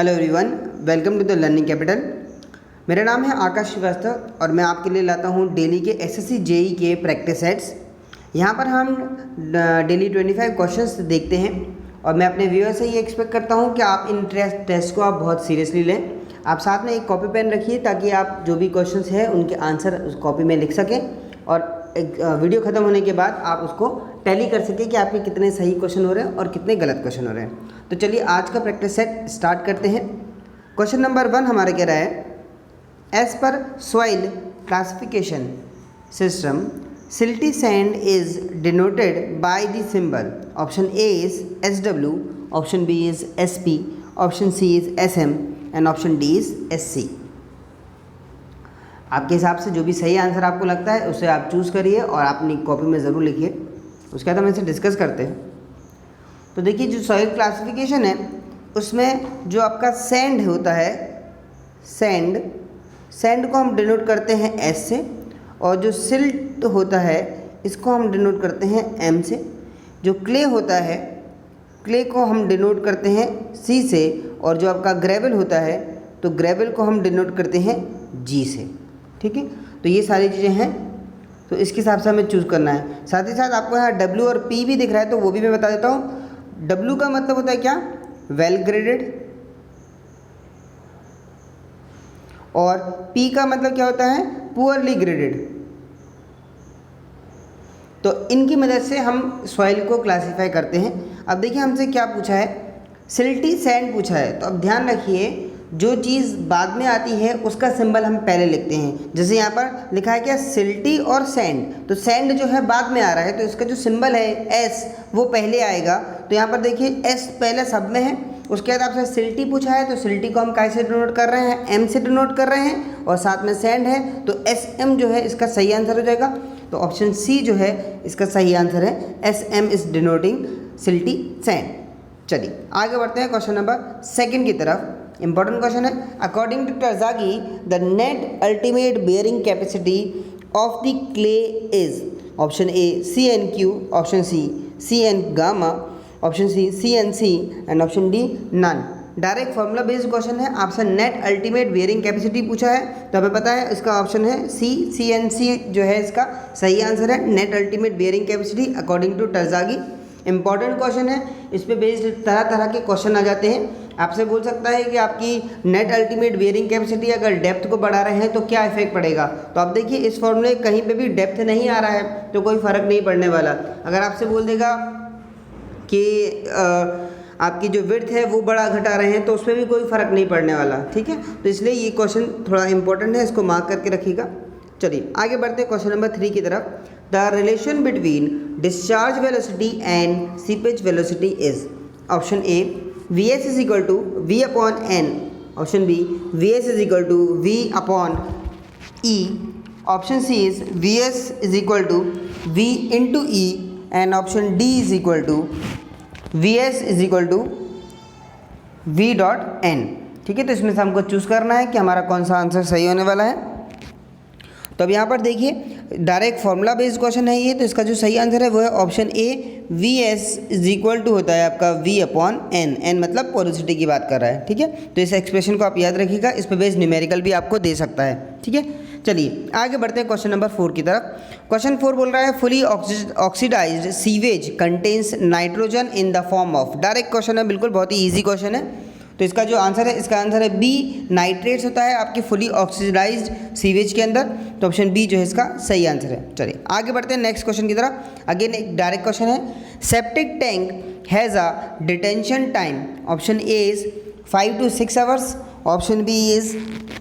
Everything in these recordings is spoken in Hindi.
Hello everyone, welcome to the learning capital. मेरा नाम है आकाश श्रीवास्तव और मैं आपके लिए लाता हूँ डेली के एसएससी जेई के प्रैक्टिस सेट्स। यहाँ पर हम डेली 25 क्वेश्चंस देखते हैं और मैं अपने व्यूअर से ये एक्सपेक्ट करता हूँ कि आप इन टेस्ट को आप बहुत सीरियसली लें। आप साथ में एक कॉपी पेन रखिए ताकि आप जो भी क्वेश्चंस हैं उनके आंसर उस कॉपी में लिख सकें और एक वीडियो ख़त्म होने के बाद आप उसको टैली कर सकें कि आपके कितने सही क्वेश्चन हो रहे हैं और कितने गलत क्वेश्चन हो रहे हैं। तो चलिए आज का प्रैक्टिस सेट स्टार्ट करते हैं। क्वेश्चन नंबर 1 हमारा कह रहा है, एज पर soil classification system silty sand is denoted by the symbol. Option A is SW, option B is SP, option C is SM and option D is SC। आपके हिसाब से जो भी सही आंसर आपको लगता है उसे आप चूज़ करिए और अपनी कॉपी में ज़रूर लिखिए। उसके बाद हम इसे डिस्कस करते हैं। तो देखिए, जो सॉइल क्लासिफिकेशन है उसमें जो आपका सैंड होता है, सैंड को हम डिनोट करते हैं S से, और जो सिल्ट होता है इसको हम डिनोट करते हैं M से। जो क्ले होता है, क्ले को हम डिनोट करते हैं C से, और जो आपका ग्रेवल होता है तो ग्रेवल को हम डिनोट करते हैं G से। ठीक है, तो ये सारी चीज़ें हैं, तो इसके हिसाब से हमें चूज़ करना है। साथ ही साथ आपको यहाँ W और P भी दिख रहा है तो वो भी मैं बता देता हूँ। W का मतलब होता है क्या, वेल ग्रेडेड, और P का मतलब क्या होता है, पुअरली ग्रेडेड। तो इनकी मदद से हम सॉइल को क्लासीफाई करते हैं। अब देखिए हमसे क्या पूछा है, सिल्टी सैंड पूछा है। तो अब ध्यान रखिए, जो चीज़ बाद में आती है उसका सिंबल हम पहले लिखते हैं। जैसे यहाँ पर लिखा है क्या, सिल्टी और सैंड, तो सैंड जो है बाद में आ रहा है तो इसका जो सिंबल है S वो पहले आएगा। तो यहाँ पर देखिए S पहले सब में है। उसके बाद आपसे सिल्टी पूछा है तो सिल्टी को हम कैसे डिनोट कर रहे हैं, M से डिनोट कर रहे हैं, और साथ में सैंड है तो SM जो है इसका सही आंसर हो जाएगा। तो ऑप्शन C जो है इसका सही आंसर है, SM is denoting silty sand. चलिए आगे बढ़ते हैं क्वेश्चन नंबर 2 की तरफ। इंपॉर्टेंट क्वेश्चन है, according to Terzaghi the net ultimate bearing capacity of the clay is. Option A CNQ, option C CN gamma, option C CNC and option D none. Direct formula based question है। आपसे नेट अल्टीमेट बेयरिंग कैपेसिटी पूछा है तो हमें पता है इसका ऑप्शन है CNC जो है इसका सही आंसर है, net ultimate bearing capacity according to Terzaghi. Important question है, इस पे बेस्ड तरह तरह के क्वेश्चन आ जाते हैं। आपसे बोल सकता है कि आपकी नेट अल्टीमेट बेयरिंग कैपेसिटी अगर डेप्थ को बढ़ा रहे हैं तो क्या इफेक्ट पड़ेगा। तो आप देखिए इस फॉर्मूले कहीं पे भी डेप्थ नहीं आ रहा है तो कोई फ़र्क नहीं पड़ने वाला। अगर आपसे बोल देगा कि आपकी जो विड्थ है वो बड़ा घटा रहे हैं तो उसमें भी कोई फ़र्क नहीं पड़ने वाला। ठीक है, तो इसलिए ये क्वेश्चन थोड़ा इंपॉर्टेंट है, इसको मार्क करके रखिएगा। चलिए आगे बढ़ते हैं क्वेश्चन नंबर 3 की तरफ। The relation between discharge velocity and seepage velocity is. Option A Vs is equal to V upon N, option B Vs is equal to V upon E, option C is Vs is equal to V into E and option D is equal to Vs is equal to V dot N। ठीक है, तो इसमें से हमको चूज़ करना है कि हमारा कौन सा आंसर सही होने वाला है। तो अब यहाँ पर देखिए डायरेक्ट फॉर्मूला बेस्ड क्वेश्चन है ये, तो इसका जो सही आंसर है वो है option A Vs is equal to होता है आपका V अपॉन N मतलब पोरोसिटी की बात कर रहा है। ठीक है, तो इस एक्सप्रेशन को आप याद रखिएगा, इस पर बेस्ड न्यूमेरिकल भी आपको दे सकता है। ठीक है, चलिए आगे बढ़ते हैं क्वेश्चन नंबर 4 की तरफ। क्वेश्चन 4 बोल रहा है, fully oxidized sewage contains nitrogen in the form of. Direct question है, बिल्कुल बहुत ही ईजी क्वेश्चन है। तो इसका जो आंसर है, इसका आंसर है बी, नाइट्रेट्स होता है आपकी फुली ऑक्सीडाइज्ड सीवेज के अंदर। तो ऑप्शन बी जो है इसका सही आंसर है। चलिए आगे बढ़ते हैं नेक्स्ट क्वेश्चन की तरफ। अगेन एक डायरेक्ट क्वेश्चन है, septic tank has a detention time. Option A is 5 to 6 hours, option B is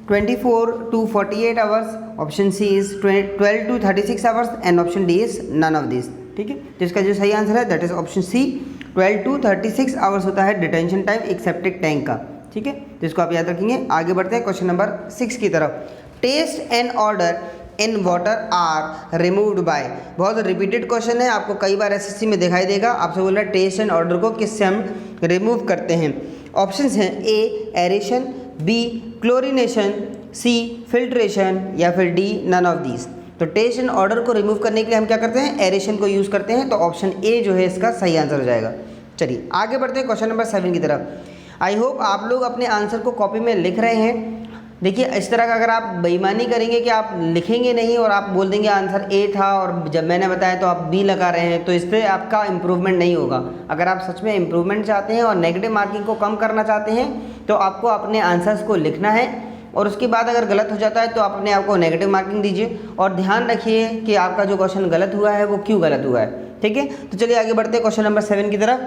24 to 48 hours, option C is 12 to 36 hours and option D is none of this. ठीक है, तो इसका जो सही आंसर है that is option C, 12 to 36 hours होता है डिटेंशन टाइम एक सेप्टिक टैंक का। ठीक है, तो इसको आप याद रखेंगे। आगे बढ़ते हैं क्वेश्चन नंबर 6 की तरफ। Taste and odour in water are removed by. बहुत रिपीटेड क्वेश्चन है, आपको कई बार एसएससी में दिखाई देगा। आपसे बोल रहा है टेस्ट एंड ऑर्डर को किससे हम रिमूव करते हैं। ऑप्शंस हैं ए एरेशन, बी क्लोरीनेशन, सी फिल्ट्रेशन या फिर डी नन ऑफ दीज। तो टेस्ट एंड ऑर्डर को रिमूव करने के लिए हम क्या करते हैं, एरेशन को यूज़ करते हैं। तो ऑप्शन ए जो है इसका सही आंसर हो जाएगा। चलिए आगे बढ़ते हैं क्वेश्चन नंबर 7 की तरफ। आई होप आप लोग अपने आंसर को कॉपी में लिख रहे हैं। देखिए इस तरह का अगर आप बेईमानी करेंगे कि आप लिखेंगे नहीं और आप बोल देंगे आंसर ए था और जब मैंने बताया तो आप बी लगा रहे हैं, तो इससे आपका इम्प्रूवमेंट नहीं होगा। अगर आप सच में इम्प्रूवमेंट चाहते हैं और नेगेटिव मार्किंग को कम करना चाहते हैं तो आपको अपने आंसर्स को लिखना है और उसके बाद अगर गलत हो जाता है तो आप अपने आप को नेगेटिव मार्किंग दीजिए और ध्यान रखिए कि आपका जो क्वेश्चन गलत हुआ है वो क्यों गलत हुआ है। ठीक है, तो चलिए आगे बढ़ते हैं क्वेश्चन नंबर 7 की तरफ।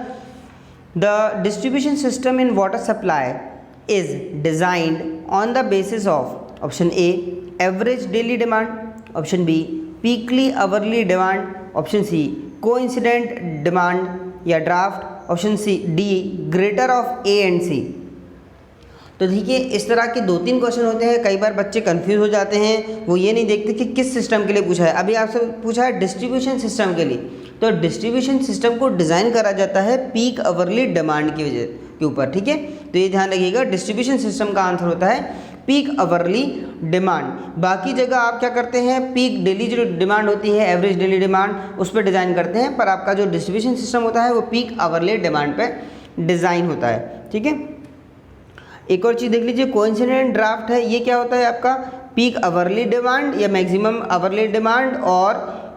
The distribution system in water supply is designed on the basis of option A average daily demand, option B weekly hourly demand, option C coincident demand या draft, option C D greater of A and C। तो देखिए इस तरह के 2-3 क्वेश्चन होते हैं, कई बार बच्चे कंफ्यूज हो जाते हैं, वो ये नहीं देखते कि किस सिस्टम के लिए पूछा है। अभी आपसे पूछा है डिस्ट्रीब्यूशन सिस्टम के लिए, तो डिस्ट्रीब्यूशन सिस्टम को डिज़ाइन करा जाता है पीक आवरली डिमांड की वजह के ऊपर। ठीक है, तो ये ध्यान रखिएगा, डिस्ट्रीब्यूशन सिस्टम का आंसर होता है पीक आवरली डिमांड। बाकी जगह आप क्या करते हैं, पीक डेली जो डिमांड होती है, एवरेज डेली डिमांड, उस पर डिज़ाइन करते हैं, पर आपका जो डिस्ट्रीब्यूशन सिस्टम होता है वो पीक आवरली डिमांड पे डिज़ाइन होता है। ठीक है, एक और चीज़ देख लीजिए, कोइंसिडेंट ड्राफ्ट है, ये क्या होता है आपका पीक आवरली डिमांड या मैक्सिमम आवरली डिमांड और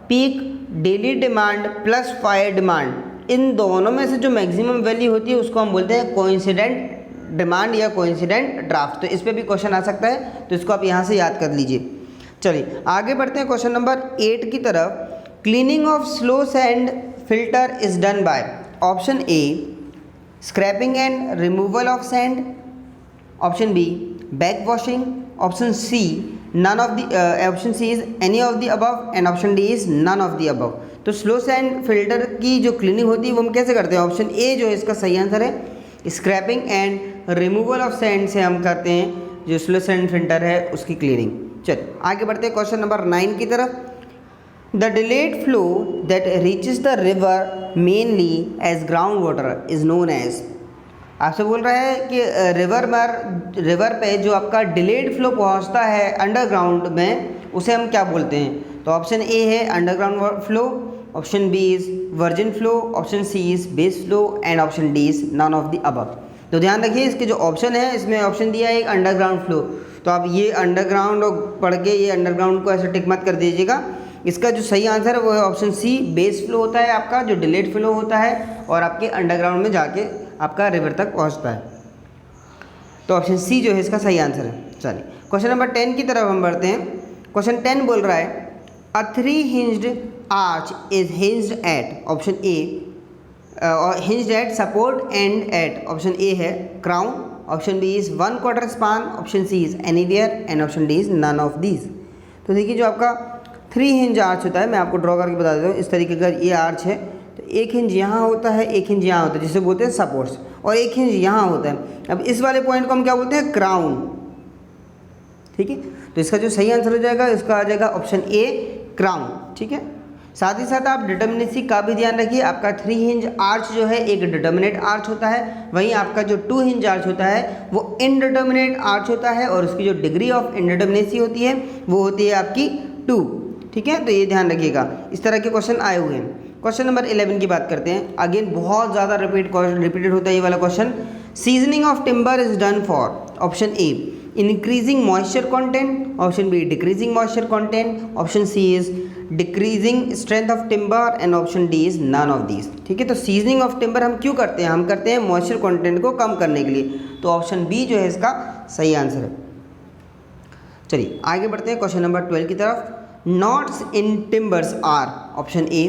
peak daily demand plus fire demand, इन दोनों में से जो मैक्सिमम वैल्यू होती है उसको हम बोलते हैं कोइंसिडेंट डिमांड या कोइंसिडेंट ड्राफ्ट। तो इस पर भी क्वेश्चन आ सकता है, तो इसको आप यहाँ से याद कर लीजिए। चलिए आगे बढ़ते हैं क्वेश्चन नंबर 8 की तरफ। Cleaning of slow sand filter is done by option A scraping and removal of sand, option B back washing, option C none of the option C is any of the above and option D is none of the above. तो स्लो सैंड फिल्टर की जो क्लीनिंग होती है वो हम कैसे करते हैं, ऑप्शन ए जो है इसका सही आंसर है, scraping and removal of sand से हम करते हैं जो स्लो सैंड फिल्टर है उसकी क्लीनिंग। चलिए आगे बढ़ते हैं क्वेश्चन नंबर 9 की तरफ। The delayed flow that reaches the river mainly as ground water is known as, आपसे बोल रहा है कि रिवर पे जो आपका डिलेड फ्लो पहुंचता है अंडरग्राउंड में उसे हम क्या बोलते हैं। तो ऑप्शन ए है underground flow, option B is virgin flow, option C is base flow and option D is none of the above. तो ध्यान रखिए इसके जो ऑप्शन है इसमें ऑप्शन दिया है एक अंडरग्राउंड फ्लो, तो आप ये अंडरग्राउंड पढ़ के ये अंडरग्राउंड को ऐसे टिक मत कर दीजिएगा। इसका जो सही आंसर है वो है ऑप्शन सी, बेस फ्लो होता है आपका जो डिलेड फ्लो होता है और आपके अंडरग्राउंड में जाके आपका रिवर तक पहुंचता है। तो ऑप्शन सी जो है इसका सही आंसर है। चलिए क्वेश्चन नंबर 10 की तरफ हम बढ़ते हैं। क्वेश्चन 10 बोल रहा है a 3 hinged arch is hinged at, option A hinged at support and at, option A है crown, option B is 1/4 span, option C is anywhere and option D is none of these. तो देखिए जो आपका 3 हिंज आर्च होता है, मैं आपको ड्रॉ करके बता देता हूँ, इस तरीके का ये आर्च है, तो एक हिंज यहाँ होता है, एक हिंज यहाँ होता है जिसे बोलते हैं सपोर्ट्स, और एक हिंज यहाँ होता है। अब इस वाले पॉइंट को हम क्या बोलते हैं, क्राउन। ठीक है, तो इसका जो सही आंसर हो जाएगा इसका आ जाएगा ऑप्शन ए क्राउन। ठीक है, साथ ही साथ आप डिटर्मिनेसी का भी ध्यान रखिए, आपका 3 हिंज आर्च जो है एक डिटर्मिनेट आर्च होता है, वहीं आपका जो 2 हिंज आर्च होता है वो इनडिटर्मिनेट आर्च होता है और उसकी जो डिग्री ऑफ इनडिटर्मिनेसी होती है वो होती है आपकी 2। ठीक है, तो ये ध्यान रखिएगा, इस तरह के क्वेश्चन आए हुए हैं। क्वेश्चन नंबर 11 की बात करते हैं। अगेन बहुत ज़्यादा रिपीटेड होता है ये वाला question. Seasoning of timber is done for, option A increasing moisture content, option B decreasing moisture content, option C is decreasing strength of timber and option D is none of these. ठीक है, तो सीजनिंग ऑफ टिम्बर हम क्यों करते हैं, हम करते हैं मॉइस्चर कंटेंट को कम करने के लिए, तो ऑप्शन बी जो है इसका सही आंसर है। चलिए आगे बढ़ते हैं क्वेश्चन नंबर 12 की तरफ। Knots in timbers are, option A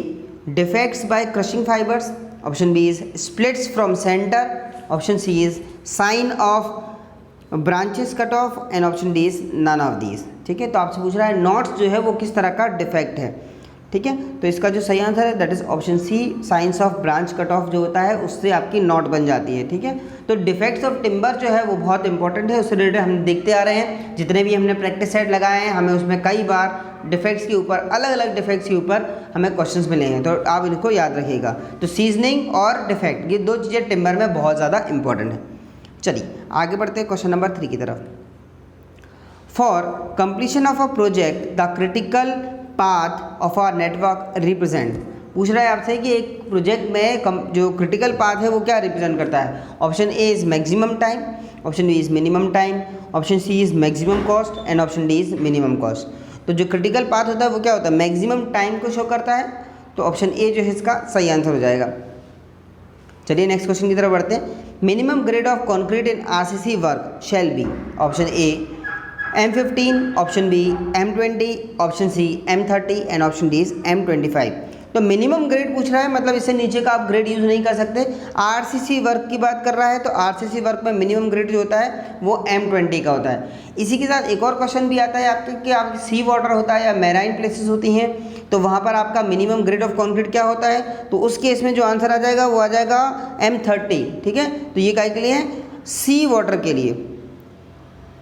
defects by crushing fibers, option B is splits from center, option C is sign of branches cut off and option D is none of these। ठीक है, तो आपसे पूछ रहा है नॉट्स जो है वो किस तरह का डिफेक्ट है। ठीक है, तो इसका जो सही आंसर है that is option C, science of branch cut off जो होता है उससे आपकी नॉट बन जाती है। ठीक है, तो डिफेक्ट्स ऑफ टिम्बर जो है वो बहुत इंपॉर्टेंट है, उससे रिलेटेड हम देखते आ रहे हैं, जितने भी हमने प्रैक्टिस सेट लगाए हैं हमें उसमें कई बार डिफेक्ट्स के ऊपर, अलग अलग डिफेक्ट्स के ऊपर हमें क्वेश्चंस मिले हैं, तो आप इनको याद रखिएगा। तो सीजनिंग और डिफेक्ट ये 2 चीज़ें टिम्बर में बहुत ज़्यादा इंपॉर्टेंट है। चलिए आगे बढ़ते हैं क्वेश्चन नंबर 3 की तरफ। For completion of a project the critical path of our network represent, पूछ रहा है आपसे कि एक प्रोजेक्ट में जो क्रिटिकल पाथ है वो क्या रिप्रेजेंट करता है। Option A is maximum time, option B is minimum time, option C is maximum cost and option D is minimum cost. तो जो क्रिटिकल पाथ होता है वो क्या होता है, मैक्सिमम टाइम को शो करता है। तो ऑप्शन ए जो है इसका सही आंसर हो जाएगा। चलिए नेक्स्ट क्वेश्चन की तरफ बढ़ते हैं। Minimum grade of concrete in RCC work shall be. Option A M15, option B M20, option C M30 and option D is M25। तो मिनिमम ग्रेड पूछ रहा है, मतलब इससे नीचे का आप ग्रेड यूज़ नहीं कर सकते। आरसीसी वर्क की बात कर रहा है तो आरसीसी वर्क में मिनिमम ग्रेड जो होता है वो M20 का होता है। इसी के साथ एक और क्वेश्चन भी आता है आपके कि आपकी सी वाटर होता है या मैराइन प्लेसेस होती हैं तो वहाँ पर आपका मिनिमम ग्रेड ऑफ कॉन्क्रीट क्या होता है। तो उस केस में जो आंसर आ जाएगा वो आ जाएगा M30। ठीक है, तो ये काय के लिए है, सी वाटर के लिए।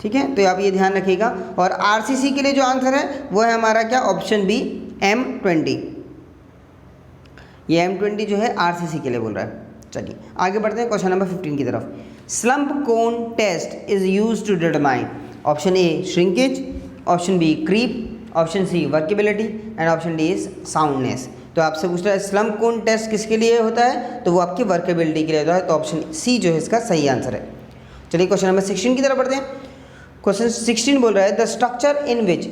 ठीक है, तो आप ये ध्यान रखिएगा। और आरसीसी के लिए जो आंसर है वो है हमारा क्या, ऑप्शन बी M20। ये M20 जो है आरसीसी के लिए बोल रहा है। चलिए आगे बढ़ते हैं क्वेश्चन नंबर 15 की तरफ। Slump cone test is use to determine. Option A shrinkage, option B creep, option C workability and option D is soundness. तो आपसे पूछ रहा है स्लम्प कोन टेस्ट किसके लिए होता है, तो वो आपकी वर्केबिलिटी के लिए होता है। तो ऑप्शन सी जो है इसका सही आंसर है। चलिए क्वेश्चन नंबर 16 की तरफ बढ़ते हैं। क्वेश्चन 16 बोल रहा है the structure in which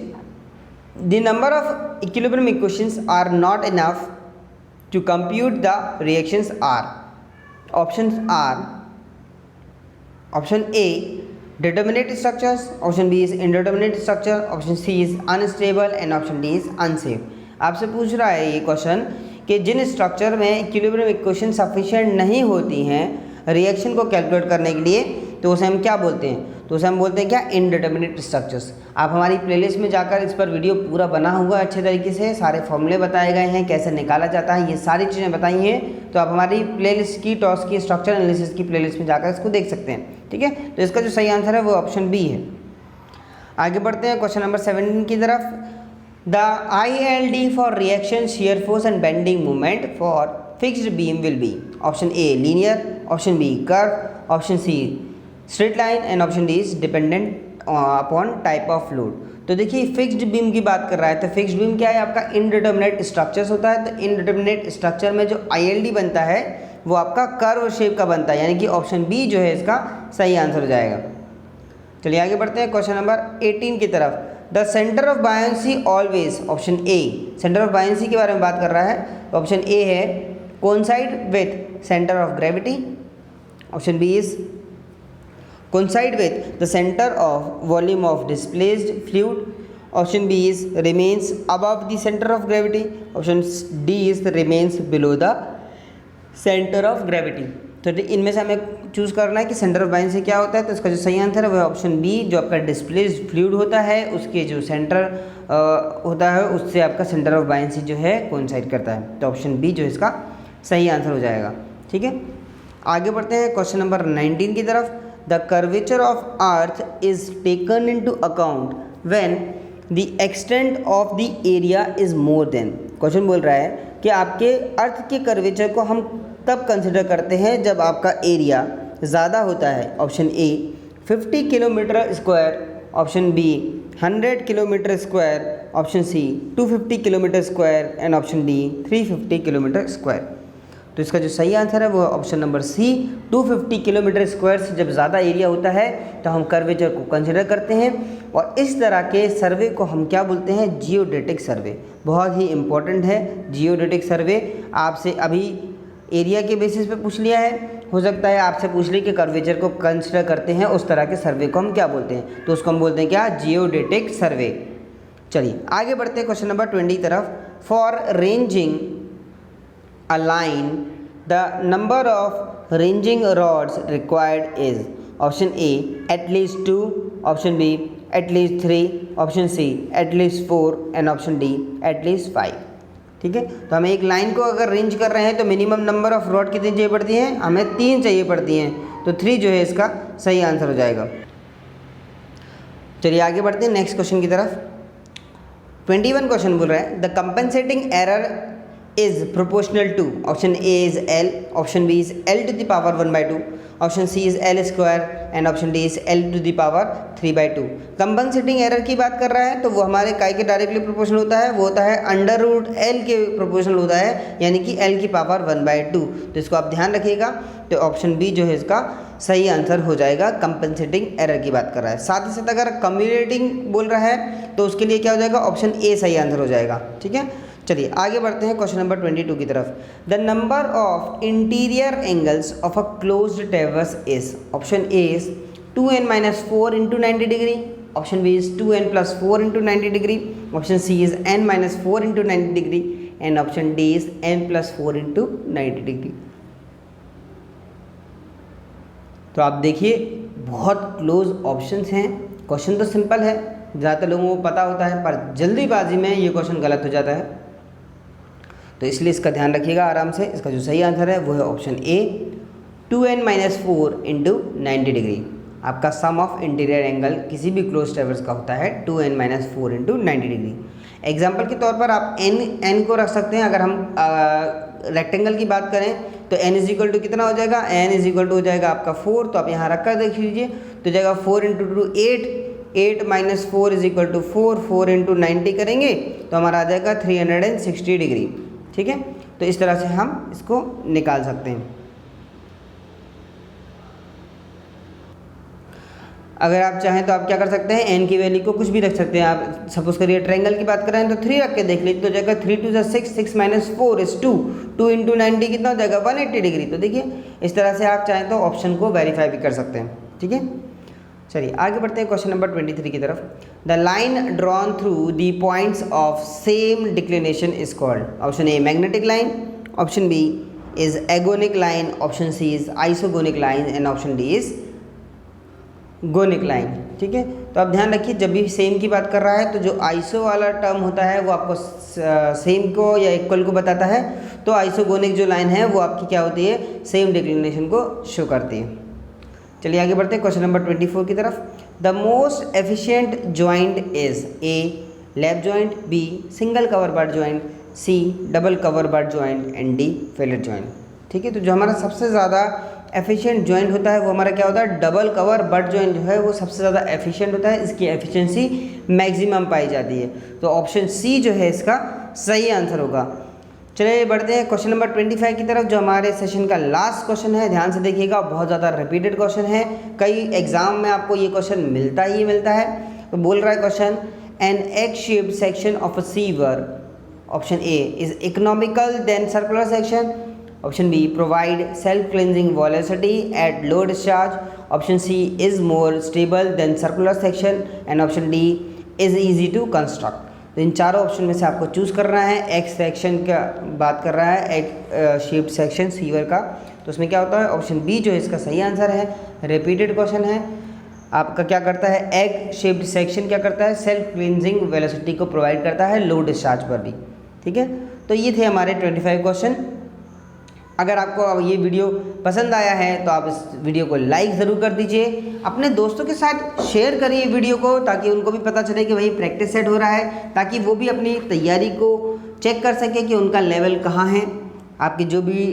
the number of equilibrium equations are not enough to compute the reactions are. Options are option A determinate structures, option B is indeterminate structure, option C is unstable and option D is unsafe। आपसे पूछ रहा है ये क्वेश्चन कि जिन स्ट्रक्चर में इक्विलिब्रियम इक्वेशन सफिशिएंट नहीं होती हैं रिएक्शन को कैलकुलेट करने के लिए तो उसे हम क्या बोलते हैं, तो उसे हम बोलते हैं क्या, इनडिटर्मिनेट स्ट्रक्चर्स। आप हमारी प्लेलिस्ट में जाकर इस पर वीडियो पूरा बना हुआ है अच्छे तरीके से, सारे फॉर्मूले बताए गए हैं, कैसे निकाला जाता है, ये सारी चीज़ें बताई हैं। तो आप हमारी प्लेलिस्ट की टॉस की स्ट्रक्चर एनालिसिस की प्लेलिस्ट में जाकर इसको देख सकते हैं। ठीक है, तो इसका जो सही आंसर है वो ऑप्शन बी है। आगे बढ़ते हैं क्वेश्चन नंबर 17 की तरफ। The ILD for reaction shear force and bending movement for fixed beam will be. Option A linear, option B curve, option C straight line and option D is dependent upon type of load. तो देखिए फिक्स्ड बीम की बात कर रहा है तो फिक्स्ड बीम क्या है, आपका इनडिटर्मिनेट स्ट्रक्चर्स होता है। तो इनडिटर्मिनेट स्ट्रक्चर में जो ILD बनता है वो आपका कर्व शेप का बनता है, यानी कि ऑप्शन बी जो है इसका सही आंसर हो जाएगा। चलिए आगे बढ़ते हैं क्वेश्चन नंबर 18 की तरफ। The centre of buoyancy always, option A centre of buoyancy के बारे में बात कर रहा है तो ऑप्शन ए है coincide with centre of gravity, option B is coincide with the center of volume of displaced fluid, option B is remains above the center of gravity, option D is remains below the center of gravity। तो इनमें से हमें चूज़ करना है कि सेंटर ऑफ बायंसी क्या होता है। तो इसका जो सही आंसर है वो ऑप्शन बी, जो आपका डिस्प्लेस्ड फ्लूइड होता है उसके जो सेंटर होता है उससे आपका सेंटर ऑफ बायंसी जो है कोइंसाइड करता है। तो ऑप्शन बी जो इसका सही आंसर हो जाएगा। ठीक है, आगे बढ़ते हैं क्वेश्चन नंबर 19 की तरफ। The curvature of earth is taken into account when the extent of the area is more than। Question बोल रहा है कि आपके अर्थ के कर्वेचर को हम तब कंसिडर करते हैं जब आपका एरिया ज़्यादा होता है। Option A 50 kilometre square, option B 100 kilometre square, option C 250 kilometre square and option D 350 kilometre square. तो इसका जो सही आंसर है वो option number C 250 kilometre square से जब ज़्यादा एरिया होता है तो हम कर्वेचर को कंसिडर करते हैं। और इस तरह के सर्वे को हम क्या बोलते हैं, जियोडेटिक सर्वे। बहुत ही इम्पोर्टेंट है जियोडेटिक सर्वे। आपसे अभी एरिया के बेसिस पे पूछ लिया है, हो सकता है आपसे पूछ ली कि कर्वेचर को कंसिडर करते हैं, उस तरह के सर्वे को हम क्या बोलते हैं, तो उसको हम बोलते हैं क्या, जियोडेटिक सर्वे। चलिए आगे बढ़ते हैं क्वेश्चन नंबर 20 की तरफ। For ranging a line the number of ranging rods required is, option A at least 2, option B at least 3, option C at least 4 and option D at least 5। ठीक है, तो हमें एक लाइन को अगर रेंज कर रहे हैं तो मिनिमम नंबर ऑफ रॉड कितनी चाहिए पड़ती हैं, हमें 3 चाहिए पड़ती हैं। तो 3 जो है इसका सही आंसर हो जाएगा। चलिए आगे बढ़ते हैं नेक्स्ट क्वेश्चन की तरफ। 21 क्वेश्चन बोल रहा है the compensating error is proportional to, option A is L, option B is L to the power 1/2, option C is L square and option D is L to the power 3/2। Compensating error की बात कर रहा है तो वो हमारे काय के डायरेक्टली प्रोपोर्शनल होता है, वो होता है √L के प्रोपोर्शनल होता है, यानी कि L की पावर 1/2। तो इसको आप ध्यान रखिएगा। तो ऑप्शन बी जो है इसका सही आंसर हो जाएगा, कंपनसेटिंग एरर की बात कर रहा है। साथ ही साथ अगर कम्युलेटिंग बोल रहा है तो उसके लिए क्या हो जाएगा, ऑप्शन ए सही आंसर हो जाएगा। ठीक है, चलिए आगे बढ़ते हैं क्वेश्चन नंबर 22 की तरफ। The number of interior angles of a closed traverse is, option A is 2n-4 into 90 degree, option B is 2n+4 into 90 degree, option C is n-4 into 90 degree and option D is n+4 into 90 degree. तो आप देखिए बहुत क्लोज ऑप्शंस हैं। क्वेश्चन तो सिंपल है, ज़्यादातर लोगों को पता होता है, पर जल्दीबाजी में ये क्वेश्चन गलत हो जाता है, तो इसलिए इसका ध्यान रखिएगा आराम से। इसका जो सही आंसर है वो है ऑप्शन ए 2n-4 इंटू 90 डिग्री। आपका सम ऑफ इंटीरियर एंगल किसी भी क्लोज ट्रेवर्स का होता है 2n-4 इंटू 90 डिग्री। एग्जाम्पल के तौर पर आप n को रख सकते हैं। अगर हम रेक्टेंगल की बात करें तो n = कितना हो जाएगा, n = हो जाएगा आपका 4, तो आप यहाँ रख कर देख लीजिए तो जाएगा 4 × 2 8, 8-4 = 4, 4 × 90 करेंगे तो हमारा आ जाएगा 360 डिग्री। ठीक है, तो इस तरह से हम इसको निकाल सकते हैं। अगर आप चाहें तो आप क्या कर सकते हैं, n की वैल्यू को कुछ भी रख सकते हैं। आप सपोज करिए ट्रायंगल की बात करें तो 3 रख के देख लीजिए तो जाएगा 3 × 2 = 6, 6 - 4 = 2, 2 × 90 कितना हो जाएगा 180 डिग्री। तो देखिए इस तरह से आप चाहें तो ऑप्शन को वेरीफाई भी कर सकते हैं। ठीक है, चलिए आगे बढ़ते हैं क्वेश्चन नंबर 23 की तरफ। The line drawn through the points of same declination is called, option A magnetic line, option B is agonic line, option C is isogonic line and option D is gonic line. ठीक है, तो आप ध्यान रखिए जब भी सेम की बात कर रहा है तो जो आइसो वाला टर्म होता है वो आपको सेम को या इक्वल को बताता है, तो आइसोगोनिक जो लाइन है वो आपकी क्या होती है, सेम डिक्लिनेशन को शो करती है। चलिए आगे बढ़ते हैं क्वेश्चन नंबर 24 की तरफ। The most efficient joint is A lap joint, B single cover butt joint, C double cover butt joint and D failure joint. ठीक है, तो जो हमारा सबसे ज़्यादा एफिशिएंट जॉइंट होता है वो हमारा क्या होता है, डबल कवर बट जॉइंट जो है वो सबसे ज़्यादा एफिशिएंट होता है, इसकी एफिशिएंसी मैक्सिमम पाई जाती है। तो ऑप्शन सी जो है इसका सही आंसर होगा। चलिए बढ़ते हैं क्वेश्चन नंबर 25 की तरफ, जो हमारे सेशन का लास्ट क्वेश्चन है। ध्यान से देखिएगा, बहुत ज़्यादा रिपीटेड क्वेश्चन है, कई एग्जाम में आपको ये क्वेश्चन मिलता ही मिलता है। तो बोल रहा है question, an egg shaped section of a sewer, option A is economical than circular section, option B provide self cleansing velocity at low discharge, option C is more stable than circular section and option D is easy to construct. तो इन चारों ऑप्शन में से आपको चूज़ करना है। एग सेक्शन का बात कर रहा है, एग शेप्ड सेक्शन सीवर का, तो उसमें क्या होता है, ऑप्शन बी जो है इसका सही आंसर है। रिपीटेड क्वेश्चन है, आपका क्या करता है, एग शेप्ड सेक्शन क्या करता है, सेल्फ क्लींजिंग वेलोसिटी को प्रोवाइड करता है लो डिस्चार्ज पर भी। ठीक है, तो ये थे हमारे 25 क्वेश्चन। अगर आपको ये वीडियो पसंद आया है तो आप इस वीडियो को लाइक ज़रूर कर दीजिए, अपने दोस्तों के साथ शेयर करिए वीडियो को, ताकि उनको भी पता चले कि वही प्रैक्टिस सेट हो रहा है, ताकि वो भी अपनी तैयारी को चेक कर सके कि उनका लेवल कहाँ है। आपके जो भी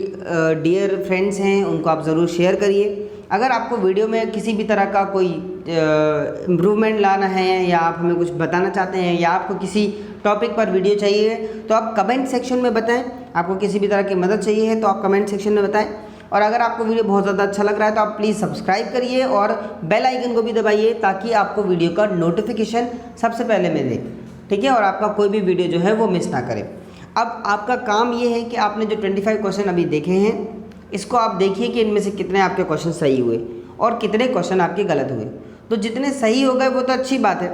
डियर फ्रेंड्स हैं उनको आप ज़रूर शेयर करिए। अगर आपको वीडियो में किसी भी तरह का कोई इम्प्रूवमेंट लाना है या आप हमें कुछ बताना चाहते हैं या आपको किसी टॉपिक पर वीडियो चाहिए तो आप कमेंट सेक्शन में बताएं। आपको किसी भी तरह की मदद चाहिए है तो आप कमेंट सेक्शन में बताएं। और अगर आपको वीडियो बहुत ज़्यादा अच्छा लग रहा है तो आप प्लीज़ सब्सक्राइब करिए और बेल आइकन को भी दबाइए, ताकि आपको वीडियो का नोटिफिकेशन सबसे पहले मिले। ठीक है, और आपका कोई भी वीडियो जो है वो मिस ना करे। अब आपका काम ये है कि आपने जो 25 क्वेश्चन अभी देखे हैं, इसको आप देखिए कि इनमें से कितने आपके क्वेश्चन सही हुए और कितने क्वेश्चन आपके गलत हुए। तो जितने सही हो गए वो तो अच्छी बात है,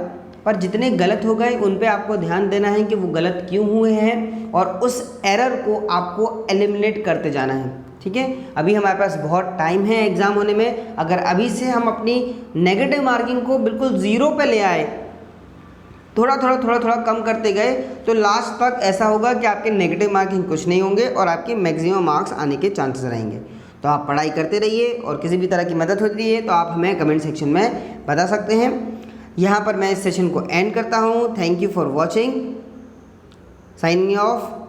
पर जितने गलत हो गए उन पे आपको ध्यान देना है कि वो गलत क्यों हुए हैं और उस एरर को आपको एलिमिनेट करते जाना है। ठीक है, अभी हमारे पास बहुत टाइम है एग्ज़ाम होने में। अगर अभी से हम अपनी नेगेटिव मार्किंग को बिल्कुल ज़ीरो पे ले आए, थोड़ा थोड़ा कम करते गए, तो लास्ट तक ऐसा होगा कि आपके नेगेटिव मार्किंग कुछ नहीं होंगे और आपके मैक्सिमम मार्क्स आने के चांसेस रहेंगे। तो आप पढ़ाई करते रहिए और किसी भी तरह की मदद होती है तो आप हमें कमेंट सेक्शन में बता सकते हैं। यहाँ पर मैं इस सेशन को एंड करता हूँ। Thank you for watching, signing off.